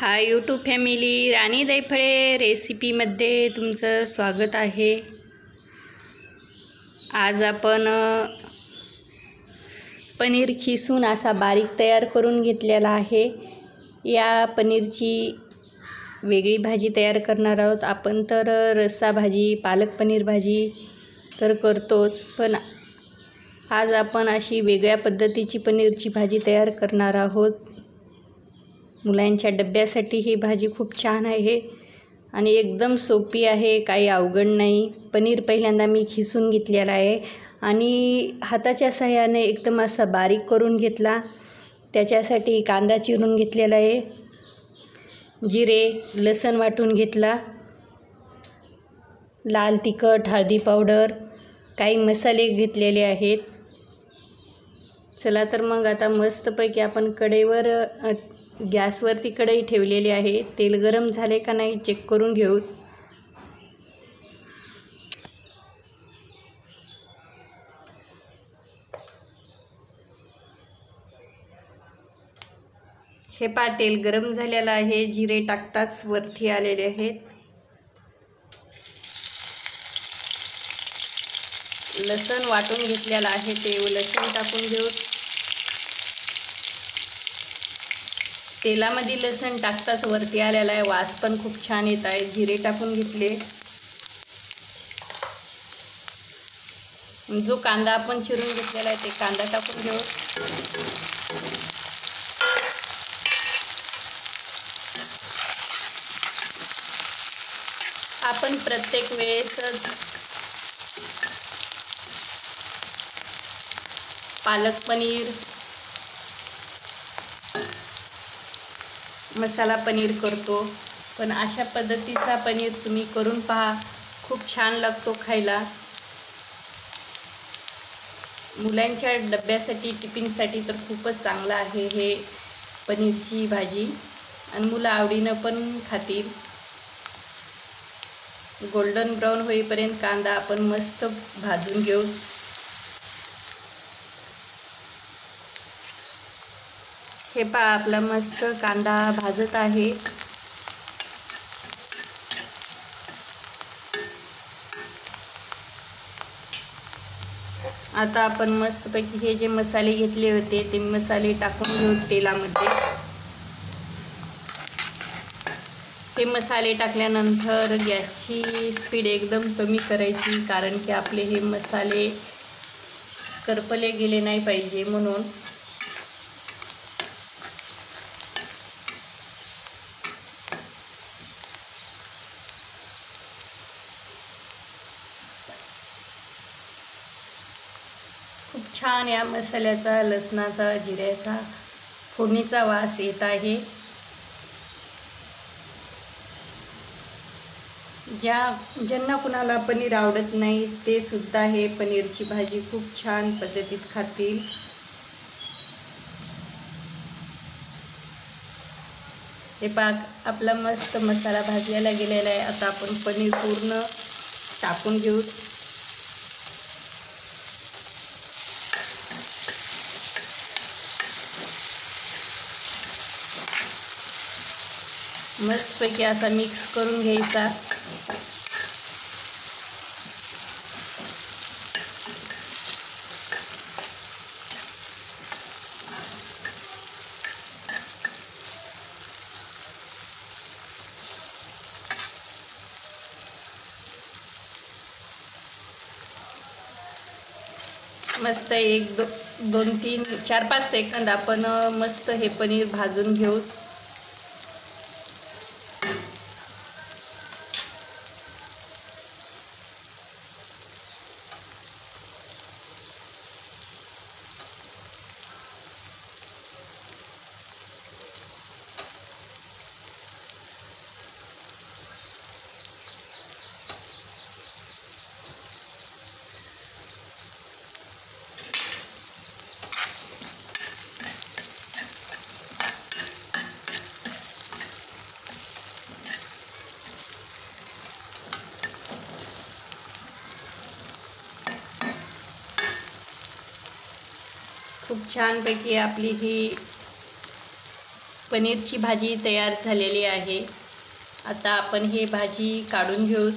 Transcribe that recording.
Hi YouTube family, राणी दैफळे रेसिपीमध्ये तुमचं स्वागत आहे। आज आपण पनीर खिसून असा बारीक तयार करून घेतलेला आहे। या पनीरची वेगळी भाजी तयार करणार आहोत आपण। तर रस्सा भाजी, पालक पनीर भाजी तर करतोच, पण आज आपण अशी वेगळ्या पद्धतीची पनीरची भाजी तयार करणार आहोत। मुलांच्या डब्यासाठी ही भाजी खूप छान आहे आणि एकदम सोपी आहे, काही अवघड नाही। पनीर पहिल्यांदा मी खिसून घेतलेला आहे आणि हाताच्या सहाय्याने एकदम असा बारीक करून घेतला। त्याच्यासाठी कांदा चिरून घेतलेला आहे, जिरे लसूण वाटून घेतला, लाल तिखट, हळदी पावडर, काही मसाले घेतलेले आहेत। चला तर मग आता मस्तपैकी आपण कढईवर गॅसवरती कढई ठेवलेली आहे। तेल गरम झाले का नाही चेक करून घेऊ। हे पहा, तेल गरम झालेलं आहे। जिरे टाकताच वरती आलेले आहेत। लसूण वाटून घेतलेला आहे, ते लसूण टाकून घेऊ। तेलामध्ये लसूण टाकताच वरती आलेला आहे, वास पण खूप छान येत आहे। जिरे टाकून घेतले। जो कांदा आपण चिरून घेतलेला आहे ते कांदा टाकून घेऊ। आपण प्रत्येक वेळेस पालक पनीर, मसाला पनीर करतो, पण अशा पद्धतीचा पनीर तुम्ही करून पहा, खूप छान लागतो खायला। मुलांच्या डब्यासाठी, टिफिनसाठी तर खूपच चांगलं आहे हे पनीरची भाजी आणि मुलं आवडीनं पण खातील। गोल्डन ब्राऊन होईपर्यंत कांदा आपण मस्त भाजून घेऊ। हे पहा, आपला मस्त कांदा भाजत आहे। आता आपण मस्तपैकी हे जे मसाले घेतले होते ते मसाले टाकून घेऊ तेलामध्ये। हे मसाले टाकल्यानंतर गॅसची स्पीड एकदम कमी करायची, कारण की आपले हे मसाले करपले गेले नाही पाहिजे म्हणून। खूप छान या मसाल्याचा, लसणाचा, जिऱ्याचा, फोडणीचा वास येत आहे। ज्यांना कुणाला पनीर आवडत नाही ते सुद्धा हे पनीरची भाजी खूप छान पद्धतीत खातील। हे पाक आपला मस्त मसाला भाजलेला गेलेला आहे। आता आपण पनीर पूर्ण टाकून घेऊ। मस्तपैकी असा मिक्स करून घ्यायचा। मस्त एक दोन तीन 4-5 सेकंद आपण मस्त हे पनीर भाजून घेऊ। खूप छानपैकी आपली ही पनीरची भाजी तयार झालेली आहे। आता आपण हे भाजी काढून घेऊ।